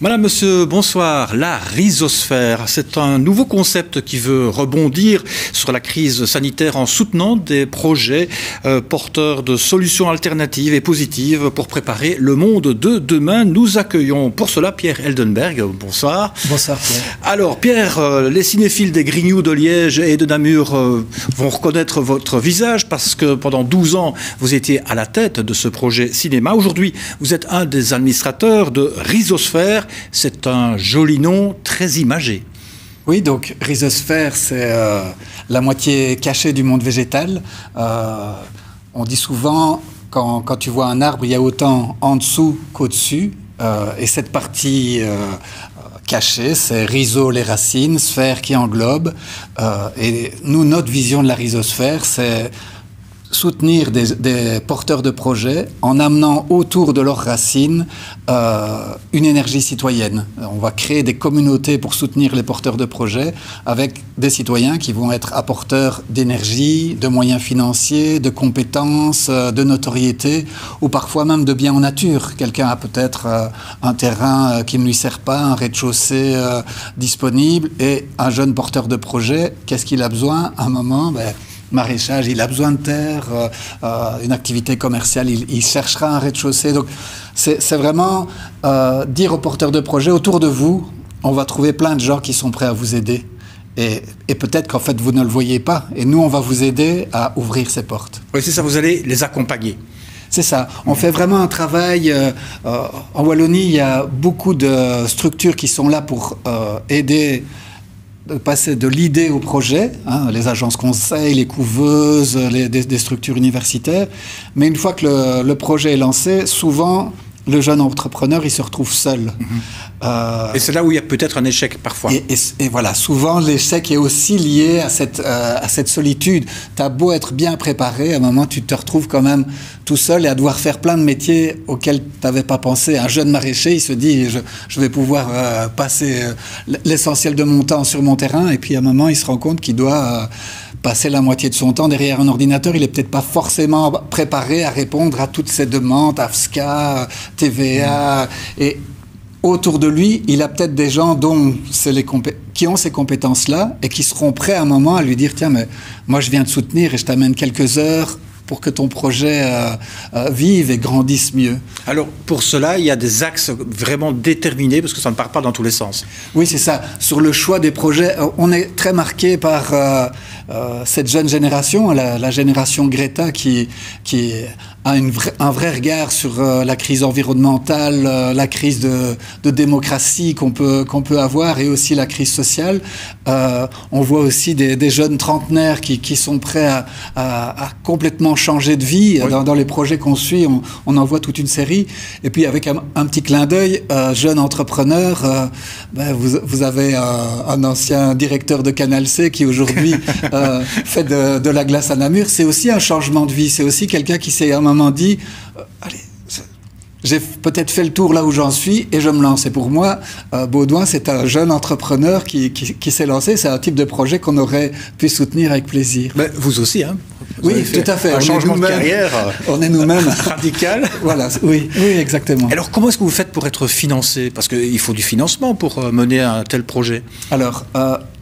Madame, monsieur, bonsoir. La rhizosphère, c'est un nouveau concept qui veut rebondir sur la crise sanitaire en soutenant des projets porteurs de solutions alternatives et positives pour préparer le monde de demain. Nous accueillons pour cela Pierre Eldenberg. Bonsoir. Bonsoir Pierre. Alors Pierre, les cinéphiles des Grignoux de Liège et de Namur vont reconnaître votre visage parce que pendant 12 ans, vous étiez à la tête de ce projet cinéma. Aujourd'hui, vous êtes un des administrateurs de Rhizosphère. C'est un joli nom, très imagé. Oui, donc rhizosphère, c'est la moitié cachée du monde végétal. On dit souvent, quand tu vois un arbre, il y a autant en dessous qu'au-dessus. Et cette partie cachée, c'est rhizo, les racines, sphère qui englobe. Et nous, notre vision de la rhizosphère, c'est soutenir des porteurs de projets en amenant autour de leurs racines une énergie citoyenne. On va créer des communautés pour soutenir les porteurs de projets avec des citoyens qui vont être apporteurs d'énergie, de moyens financiers, de compétences, de notoriété ou parfois même de biens en nature. Quelqu'un a peut-être un terrain qui ne lui sert pas, un rez-de-chaussée disponible et un jeune porteur de projet, qu'est-ce qu'il a besoin à un moment? Maraîchage, il a besoin de terre, une activité commerciale, il cherchera un rez-de-chaussée. Donc, c'est vraiment dire aux porteurs de projets, autour de vous, on va trouver plein de gens qui sont prêts à vous aider. Et peut-être qu'en fait, vous ne le voyez pas. Et nous, on va vous aider à ouvrir ces portes. Oui, c'est ça, vous allez les accompagner. C'est ça. On fait vraiment un travail. En Wallonie, il y a beaucoup de structures qui sont là pour aider de passer de l'idée au projet, hein, les agences conseils, les couveuses, des structures universitaires. Mais une fois que le projet est lancé, souvent, le jeune entrepreneur, il se retrouve seul. Et c'est là où il y a peut-être un échec parfois. Et voilà, souvent l'échec est aussi lié à cette solitude. Tu as beau être bien préparé, à un moment tu te retrouves quand même tout seul et à devoir faire plein de métiers auxquels tu n'avais pas pensé. Un jeune maraîcher, il se dit je vais pouvoir passer l'essentiel de mon temps sur mon terrain, et puis à un moment il se rend compte qu'il doit passer la moitié de son temps derrière un ordinateur. Il n'est peut-être pas forcément préparé à répondre à toutes ces demandes, AFSCA, TVA, et autour de lui, il a peut-être des gens qui ont ces compétences-là et qui seront prêts à un moment à lui dire « Tiens, mais moi je viens te soutenir et je t'amène quelques heures pour que ton projet vive et grandisse mieux. » Alors, pour cela, il y a des axes vraiment déterminés, parce que ça ne part pas dans tous les sens. Oui, c'est ça. Sur le choix des projets, on est très marqué par cette jeune génération, la génération Greta, qui a un vrai regard sur la crise environnementale, la crise de démocratie qu'on peut avoir, et aussi la crise sociale. On voit aussi des jeunes trentenaires qui sont prêts à complètement changer de vie. Oui. Dans les projets qu'on suit, on en voit toute une série. Et puis avec un petit clin d'œil, jeune entrepreneur, vous avez un ancien directeur de Canal C qui aujourd'hui fait de la glace à Namur. C'est aussi un changement de vie. C'est aussi quelqu'un qui s'est à un moment dit allez, j'ai peut-être fait le tour là où j'en suis et je me lance. Et pour moi, Baudouin, c'est un jeune entrepreneur qui s'est lancé. C'est un type de projet qu'on aurait pu soutenir avec plaisir. Mais vous aussi, hein? Oui, tout à fait. Un changement de carrière on est nous-mêmes radical. Voilà, oui, exactement. Alors, comment est-ce que vous faites pour être financé? Parce qu'il faut du financement pour mener un tel projet. Alors,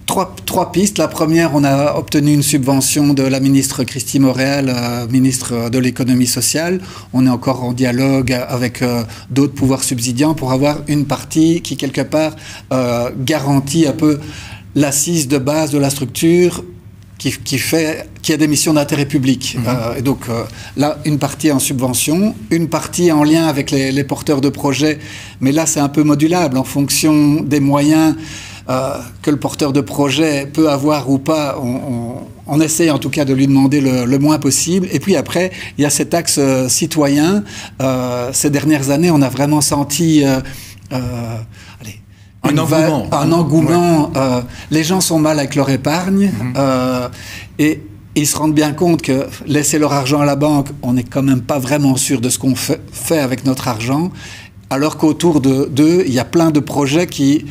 trois pistes. La première, on a obtenu une subvention de la ministre Christine Moréal, ministre de l'économie sociale. On est encore en dialogue avec d'autres pouvoirs subsidiants pour avoir une partie qui, quelque part, garantit un peu l'assise de base de la structure qui a des missions d'intérêt public. Et donc là, une partie en subvention, une partie en lien avec les porteurs de projets, mais là c'est un peu modulable en fonction des moyens que le porteur de projet peut avoir ou pas. On essaie en tout cas de lui demander le moins possible. Et puis après, il y a cet axe citoyen. Ces dernières années, on a vraiment senti un engouement. Ouais. Les gens sont mal avec leur épargne et ils se rendent bien compte que laisser leur argent à la banque, on n'est quand même pas vraiment sûr de ce qu'on fait avec notre argent, alors qu'autour d'eux, il y a plein de projets qui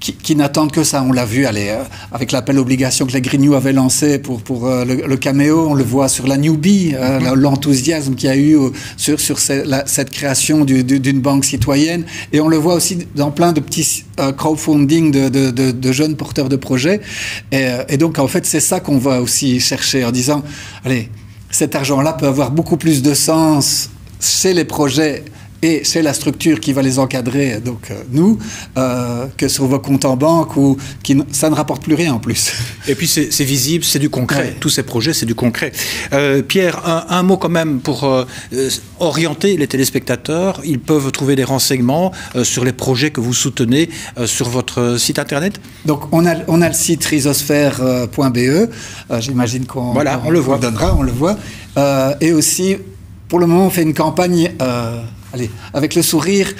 qui n'attendent que ça. On l'a vu, avec l'appel obligation que les Grignoux avaient lancé pour le caméo, on le voit sur la Newbie, l'enthousiasme qu'il y a eu sur cette création d'une banque citoyenne, et on le voit aussi dans plein de petits crowdfunding de jeunes porteurs de projets, et donc en fait c'est ça qu'on va aussi chercher en disant, allez, cet argent-là peut avoir beaucoup plus de sens chez les projets et c'est la structure qui va les encadrer, donc nous, que sur vos comptes en banque, ça ne rapporte plus rien en plus. Et puis c'est visible, c'est du concret. Ouais. Tous ces projets, c'est du concret. Pierre, un mot quand même pour orienter les téléspectateurs. Ils peuvent trouver des renseignements sur les projets que vous soutenez sur votre site internet. Donc on a le site rhizosphère.be. J'imagine qu'on le voit. Donnera, on le voit. Et aussi, pour le moment, on fait une campagne. Allez, avec le sourire,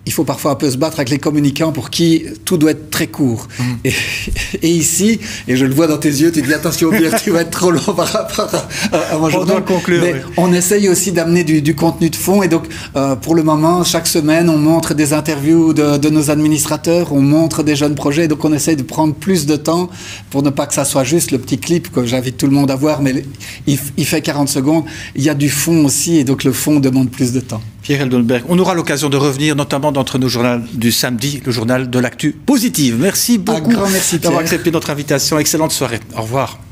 il faut parfois un peu se battre avec les communicants pour qui tout doit être très court. Et ici, et je le vois dans tes yeux, tu te dis attention Pierre, tu vas être trop long par rapport à mon journal. On doit conclure. Mais on essaye aussi d'amener du contenu de fond. Et donc, pour le moment, chaque semaine, on montre des interviews de nos administrateurs, on montre des jeunes projets. Donc, on essaye de prendre plus de temps pour ne pas que ça soit juste le petit clip que j'invite tout le monde à voir. Mais il fait 40 secondes. Il y a du fond aussi. Et donc, le fond demande plus de temps. Pierre Heldenberg, on aura l'occasion de revenir, notamment d'entre nos journaux du samedi, le journal de l'actu positive. Merci beaucoup Un grand merci, d'avoir accepté notre invitation. Excellente soirée. Au revoir.